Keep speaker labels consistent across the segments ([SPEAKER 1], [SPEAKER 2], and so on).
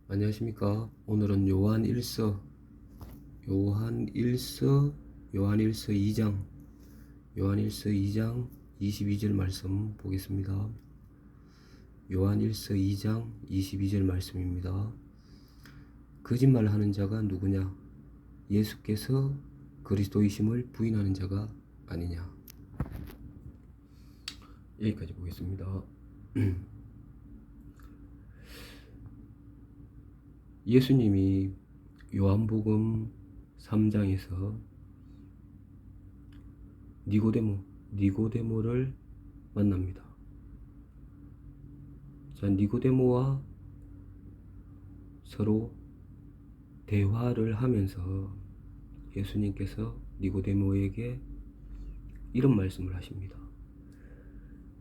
[SPEAKER 1] 안녕하십니까. 오늘은 요한일서 2장 22절 말씀 보겠습니다. 요한일서 2장 22절 말씀입니다. 거짓말하는 자가 누구냐? 예수께서 그리스도이심을 부인하는 자가 아니냐? 여기까지 보겠습니다. 예수님이 요한복음 3장에서 니고데모를 만납니다. 자, 니고데모와 서로 대화를 하면서 예수님께서 니고데모에게 이런 말씀을 하십니다.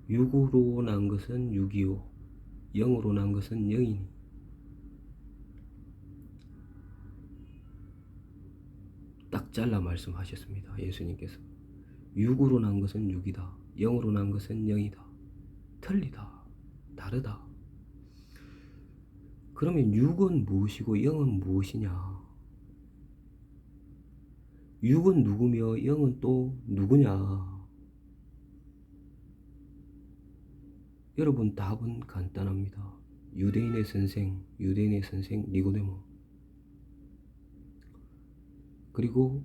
[SPEAKER 1] 육으로 난 것은 육이요, 영으로 난 것은 영이니. 딱 잘라 말씀하셨습니다. 예수님께서 육으로 난 것은 육이다, 영으로 난 것은 영이다. 틀리다, 다르다. 그러면 육은 무엇이고 영은 무엇이냐? 육은 누구며 영은 또 누구냐? 여러분, 답은 간단합니다. 유대인의 선생 니고데모, 그리고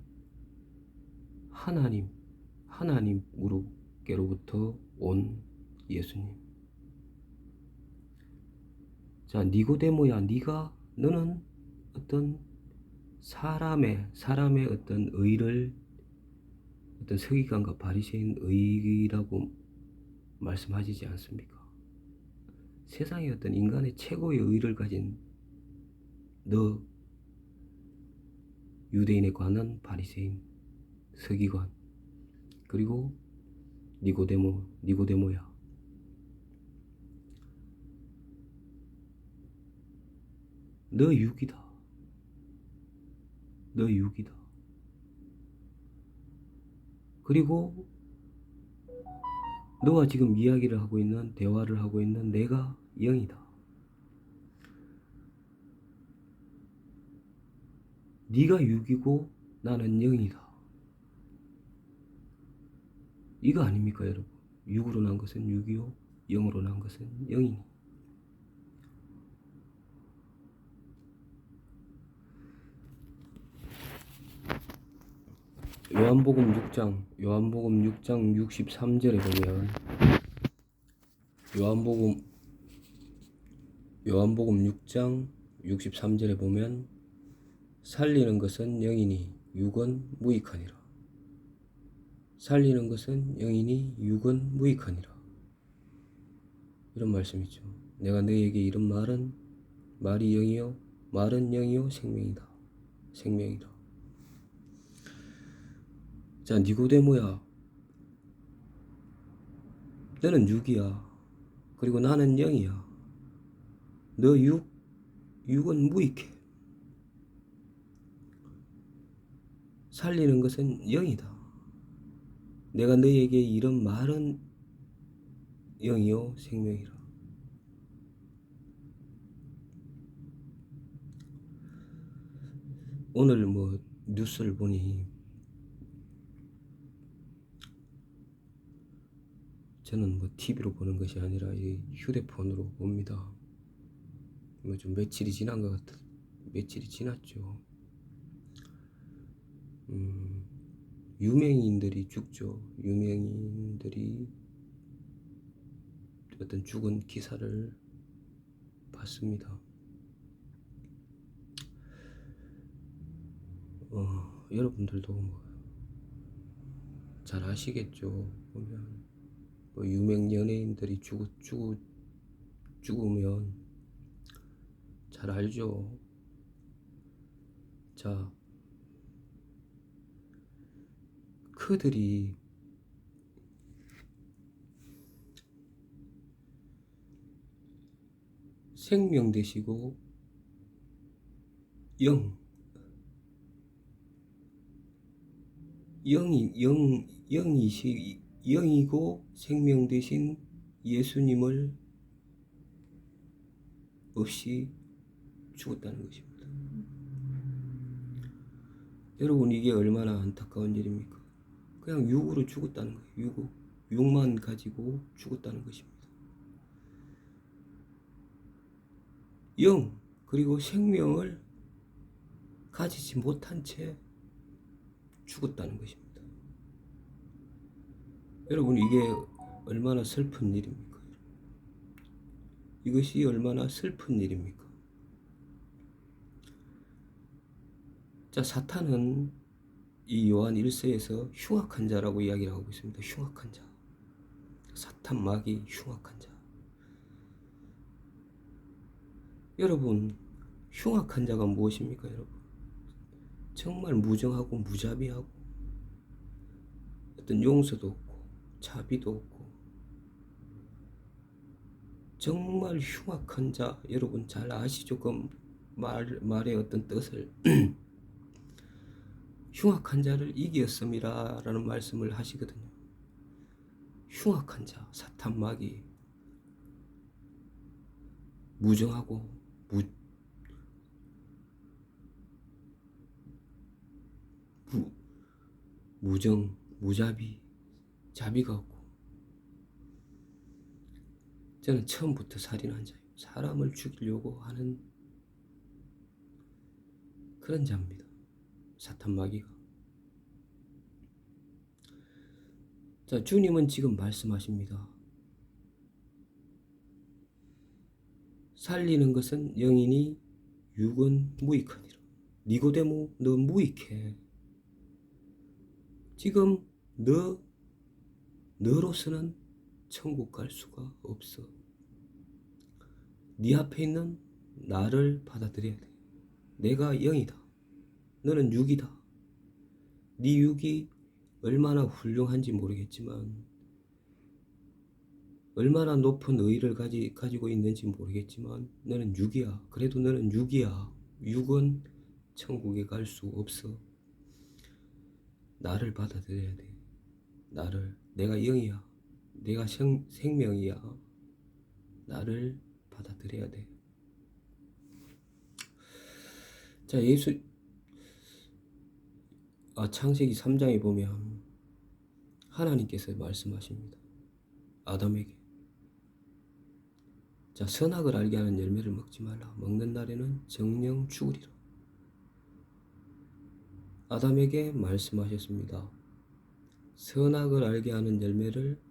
[SPEAKER 1] 하나님으로부터 온 예수님. 자, 니고데모야, 너는 어떤 사람의 어떤 의를, 어떤 서기관과 바리새인 의라고 말씀하시지 않습니까? 세상의 어떤 인간의 최고의 의를 가진 너, 유대인에 관한 바리새인, 서기관, 그리고 니고데모야. 너 육이다. 그리고 너와 지금 대화를 하고 있는 내가 영이다. 네가 육이고 나는 영이다. 이거 아닙니까, 여러분? 육으로 난 것은 육이요, 영으로 난 것은 영이니. 요한복음 6장 63절에 보면, 요한복음 6장 63절에 보면, 살리는 것은 영이니 육은 무익하니라. 살리는 것은 영이니 육은 무익하니라. 이런 말씀이죠. 내가 너희에게 이런 말이 영이요, 말은 영이요 생명이다. 자, 니고데모야, 너는 육이야. 그리고 나는 영이야. 너 육은 무익해. 살리는 것은 영이다. 내가 너희에게 이런 말은 영이요 생명이라. 오늘 뉴스를 보니, 저는 TV로 보는 것이 아니라 이 휴대폰으로 봅니다. 좀 며칠이 지났죠. 유명인들이 죽죠. 유명인들이 어떤 죽은 기사를 봤습니다. 여러분들도 잘 아시겠죠. 보면 유명 연예인들이 죽으면 잘 알죠. 자, 그들이 생명 되시고 영이고 생명 되신 예수님을 없이 죽었다는 것입니다. 여러분, 이게 얼마나 안타까운 일입니까? 그냥 육으로 죽었다는 거예요. 육만 가지고 죽었다는 것입니다. 영, 그리고 생명을 가지지 못한 채 죽었다는 것입니다. 여러분, 이게 얼마나 슬픈 일입니까? 이것이 얼마나 슬픈 일입니까? 자, 사탄은 이 요한 1서에서 흉악한 자라고 이야기를 하고 있습니다. 흉악한 자. 사탄 마귀 흉악한 자. 여러분, 흉악한 자가 무엇입니까, 여러분? 정말 무정하고 무자비하고 어떤 용서도 없고 자비도 없고 정말 흉악한 자. 여러분 잘 아시죠? 그 말의 어떤 뜻을. 흉악한 자를 이기었음이라 라는 말씀을 하시거든요. 흉악한 자, 사탄 마귀, 무정하고 무정, 무자비, 자비가 없고. 저는 처음부터 살인한 자예요. 사람을 죽이려고 하는 그런 자입니다. 사탄 마귀가. 자, 주님은 지금 말씀하십니다. 살리는 것은 영이니 육은 무익하니라. 니고데모, 너 무익해. 지금 너로서는 천국 갈 수가 없어. 네 앞에 있는 나를 받아들여야 돼. 내가 영이다. 너는 육이다. 네 육이 얼마나 훌륭한지 모르겠지만, 얼마나 높은 의의를 가지고 있는지 모르겠지만, 너는 육이야. 그래도 너는 육이야. 육은 천국에 갈 수 없어. 나를 받아들여야 돼. 나를. 내가 영이야. 내가 생명이야. 나를 받아들여야 돼. 자, 창세기 3장에 보면 하나님께서 말씀하십니다. 아담에게. 자, 선악을 알게 하는 열매를 먹지 말라. 먹는 날에는 정령 죽으리라. 아담에게 말씀하셨습니다. 선악을 알게 하는 열매를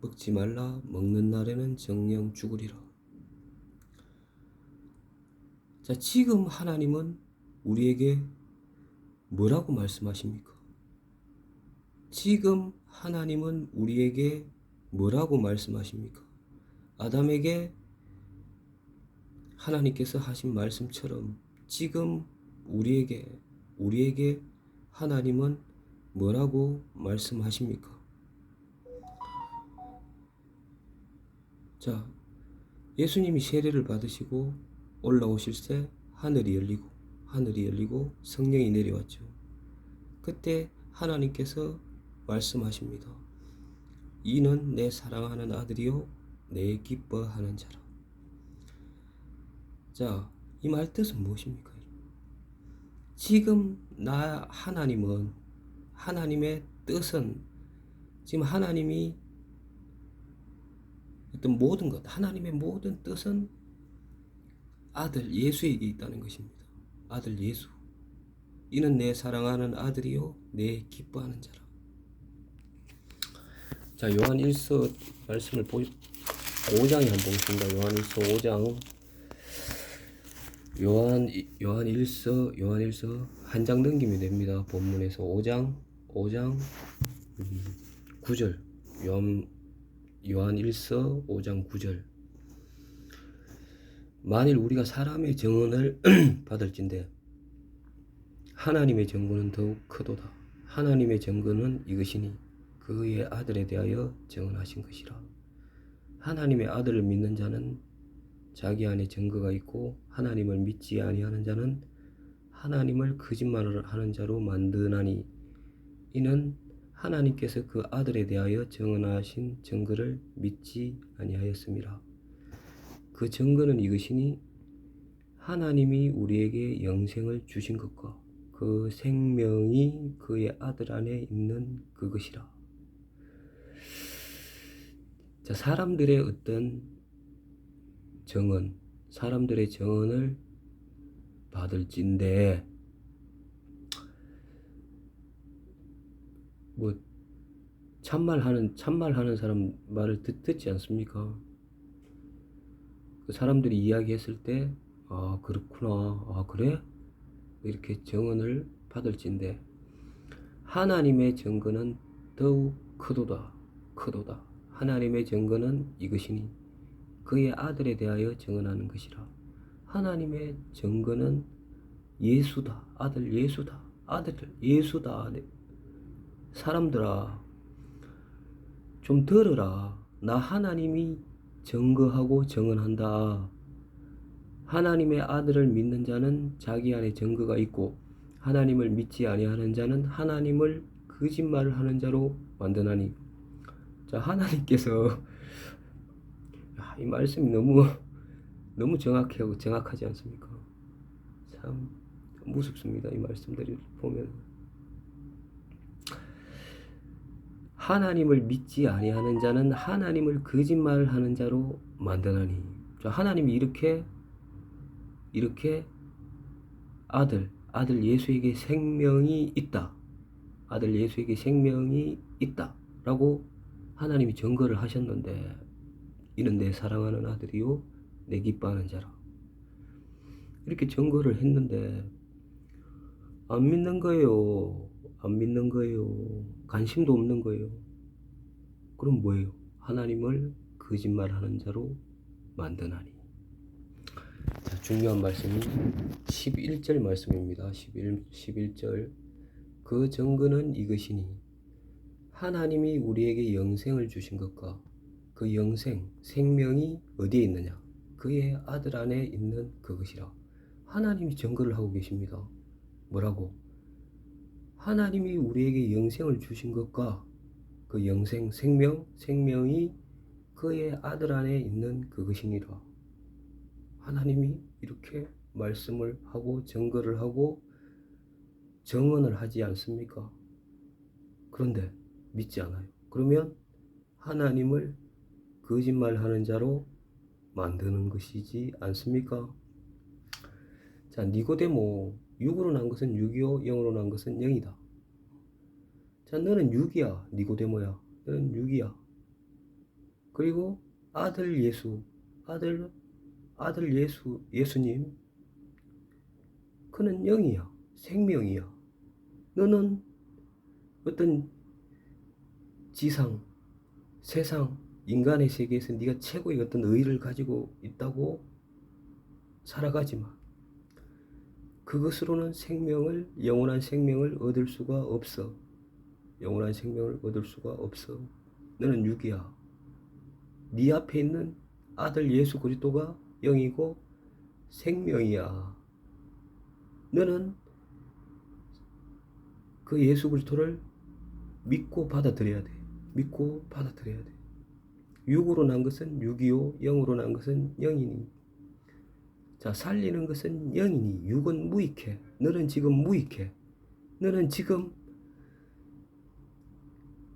[SPEAKER 1] 먹지 말라. 먹는 날에는 정령 죽으리라. 자, 지금 하나님은 우리에게 뭐라고 말씀하십니까? 지금 하나님은 우리에게 뭐라고 말씀하십니까? 아담에게 하나님께서 하신 말씀처럼 지금 우리에게 하나님은 뭐라고 말씀하십니까? 자, 예수님이 세례를 받으시고 올라오실 때 하늘이 열리고 성령이 내려왔죠. 그때 하나님께서 말씀하십니다. 이는 내 사랑하는 아들이요 내 기뻐하는 자라. 자, 이 말 뜻은 무엇입니까? 지금 하나님의 뜻은 지금 하나님이 어떤 모든 것, 하나님의 모든 뜻은 아들 예수에게 있다는 것입니다. 아들 예수. 이는 내 사랑하는 아들이요 내 기뻐하는 자라. 자, 요한 1서 말씀을 5장에 한번 보겠습니다. 요한 1서 5장. 요한 1서 한 장 넘기면 됩니다. 본문에서 5장 9절. 요한 1서 5장 9절. 만일 우리가 사람의 증언을 받을진대 하나님의 증거는 더욱 크도다. 하나님의 증거는 이것이니 그의 아들에 대하여 증언하신 것이라. 하나님의 아들을 믿는 자는 자기 안에 증거가 있고 하나님을 믿지 아니하는 자는 하나님을 거짓말을 하는 자로 만드나니 이는 하나님께서 그 아들에 대하여 증언하신 증거를 믿지 아니하였음이라. 그 증거는 이것이니 하나님이 우리에게 영생을 주신 것과 그 생명이 그의 아들 안에 있는 그것이라. 자, 사람들의 어떤 정언, 사람들의 정언을 받을진데 뭐 참말하는 사람 말을 듣지 않습니까? 그 사람들이 이야기했을 때 아 그렇구나, 아 그래? 이렇게 정언을 받을진데 하나님의 증거는 더욱 크도다. 하나님의 증거는 이것이니 그의 아들에 대하여 증언하는 것이라. 하나님의 증거는 예수다. 아들 예수다. 아들 예수다. 사람들아 좀 들으라. 나 하나님이 증거하고 증언한다. 하나님의 아들을 믿는 자는 자기 안에 증거가 있고 하나님을 믿지 아니하는 자는 하나님을 거짓말을 하는 자로 만드나니. 자, 하나님께서 이 말씀이 너무 정확하지 않습니까? 참 무섭습니다. 이 말씀들을 보면 하나님을 믿지 아니하는 자는 하나님을 거짓말을 하는 자로 만드나니. 자, 하나님이 이렇게 아들 예수에게 생명이 있다. 아들 예수에게 생명이 있다. 라고 하나님이 증거를 하셨는데 이는 내 사랑하는 아들이요 내 기뻐하는 자라. 이렇게 증거를 했는데 안 믿는 거예요. 안 믿는 거예요. 관심도 없는 거예요. 그럼 뭐예요? 하나님을 거짓말하는 자로 만드나니. 자, 중요한 말씀이 11절 말씀입니다. 11절. 그 증거는 이것이니 하나님이 우리에게 영생을 주신 것과 그 생명이 어디에 있느냐? 그의 아들 안에 있는 그것이라. 하나님이 증거를 하고 계십니다. 뭐라고? 하나님이 우리에게 영생을 주신 것과 그 생명이 그의 아들 안에 있는 그것이니라. 하나님이 이렇게 말씀을 하고 증거를 하고 정언을 하지 않습니까? 그런데 믿지 않아요. 그러면 하나님을 거짓말하는 자로 만드는 것이지 않습니까? 자, 니고데모, 육으로 난 것은 6이요 영으로 난 것은 0이다. 자, 너는 6이야. 니고데모야. 너는 6이야. 그리고 아들 예수님, 그는 0이야. 생명이야. 너는 어떤 세상, 인간의 세계에서 네가 최고의 어떤 의의를 가지고 있다고 살아가지만 그것으로는 영원한 생명을 얻을 수가 없어. 영원한 생명을 얻을 수가 없어. 너는 6이야. 네 앞에 있는 아들 예수 그리스도가 영이고 생명이야. 너는 그 예수 그리스도를 믿고 받아들여야 돼. 6으로 난 것은 6이요, 0으로 난 것은 0이니. 자, 살리는 것은 0이니 6은 무익해. 너는 지금 무익해. 너는 지금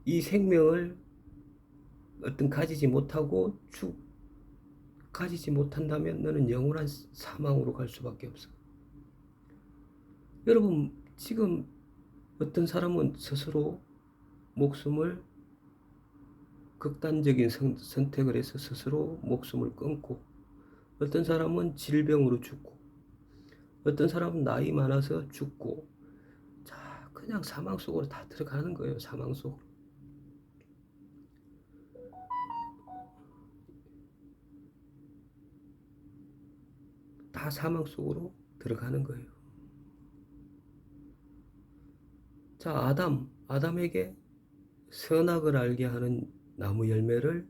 [SPEAKER 1] 이 생명을 가지지 못한다면 너는 영원한 사망으로 갈 수밖에 없어. 여러분, 지금 어떤 사람은 스스로 목숨을 극단적인 선택을 해서 스스로 목숨을 끊고, 어떤 사람은 질병으로 죽고, 어떤 사람은 나이 많아서 죽고, 자, 그냥 사망 속으로 다 들어가는 거예요. 사망 속으로. 다 사망 속으로 들어가는 거예요. 자, 아담에게 선악을 알게 하는 나무 열매를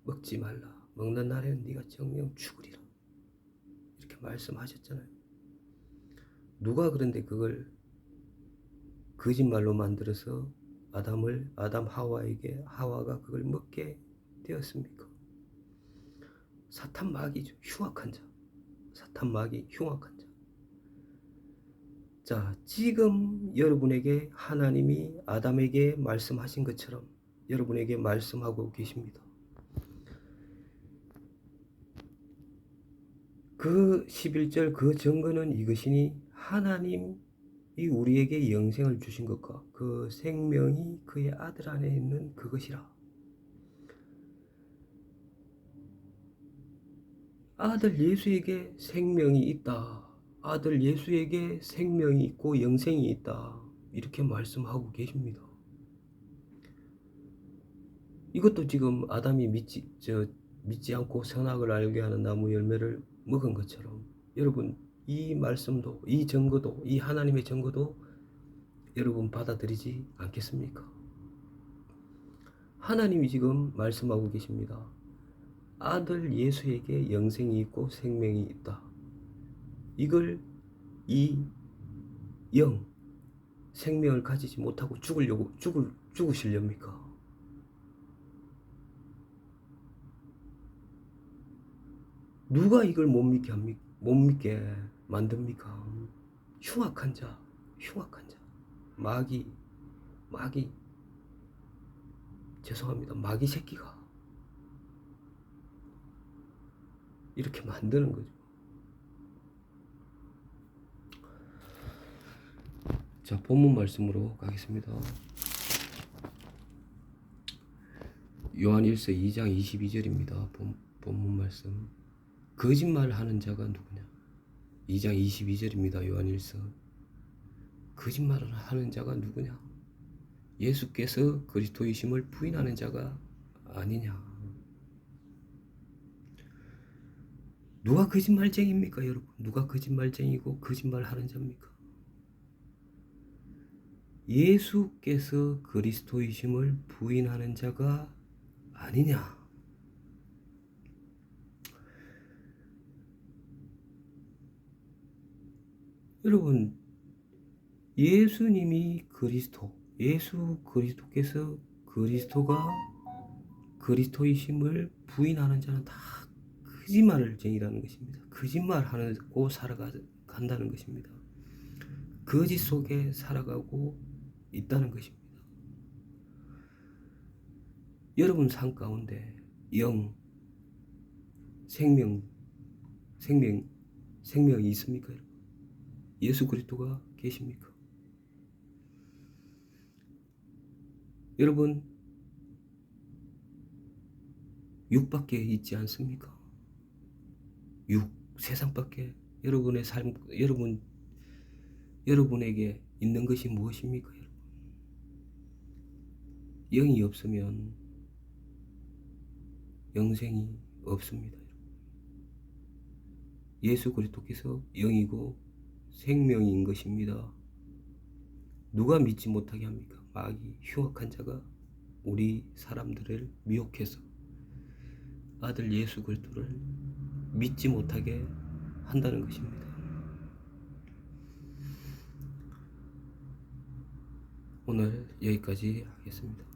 [SPEAKER 1] 먹지 말라. 먹는 날에는 네가 정령 죽으리라. 이렇게 말씀하셨잖아요. 누가 그런데 그걸 거짓말로 만들어서 하와가 그걸 먹게 되었습니까? 사탄 마귀죠. 흉악한 자. 사탄 마귀 흉악한 자. 자, 지금 여러분에게 하나님이 아담에게 말씀하신 것처럼 여러분에게 말씀하고 계십니다. 그 11절 그 증거는 이것이니 하나님이 우리에게 영생을 주신 것과 그 생명이 그의 아들 안에 있는 그것이라. 아들 예수에게 생명이 있다. 아들 예수에게 생명이 있고 영생이 있다. 이렇게 말씀하고 계십니다. 이것도 지금 아담이 믿지 않고 선악을 알게 하는 나무 열매를 먹은 것처럼 여러분 이 말씀도 이 증거도 이 하나님의 증거도 여러분 받아들이지 않겠습니까? 하나님이 지금 말씀하고 계십니다. 아들 예수에게 영생이 있고 생명이 있다. 이걸 이 영 생명을 가지지 못하고 죽으시렵니까? 누가 이걸 못 믿게 만듭니까? 흉악한 자, 마귀, 죄송합니다. 마귀 새끼가 이렇게 만드는 거죠. 자, 본문 말씀으로 가겠습니다. 요한일서 2장 22절입니다. 본문 말씀. 거짓말하는 자가 누구냐? 2장 22절입니다. 요한일서. 거짓말을 하는 자가 누구냐? 예수께서 그리스도이심을 부인하는 자가 아니냐? 누가 거짓말쟁이입니까, 여러분? 누가 거짓말쟁이고 거짓말하는 자입니까? 예수께서 그리스도이심을 부인하는 자가 아니냐? 여러분, 예수님이 예수 그리스도께서 그리스도가 그리스도이심을 부인하는 자는 다 거짓말쟁이라는 것입니다. 거짓말하고 살아간다는 것입니다. 거짓 속에 살아가고 있다는 것입니다. 여러분 삶 가운데 생명이 있습니까? 예수 그리스도가 계십니까? 여러분 육밖에 있지 않습니까? 세상밖에 여러분의 삶, 여러분에게 있는 것이 무엇입니까? 여러분? 영이 없으면 영생이 없습니다. 예수 그리스도께서 영이고 생명인 것입니다. 누가 믿지 못하게 합니까? 마귀 흉악한 자가 우리 사람들을 미혹해서 아들 예수 그리스도를 믿지 못하게 한다는 것입니다. 오늘 여기까지 하겠습니다.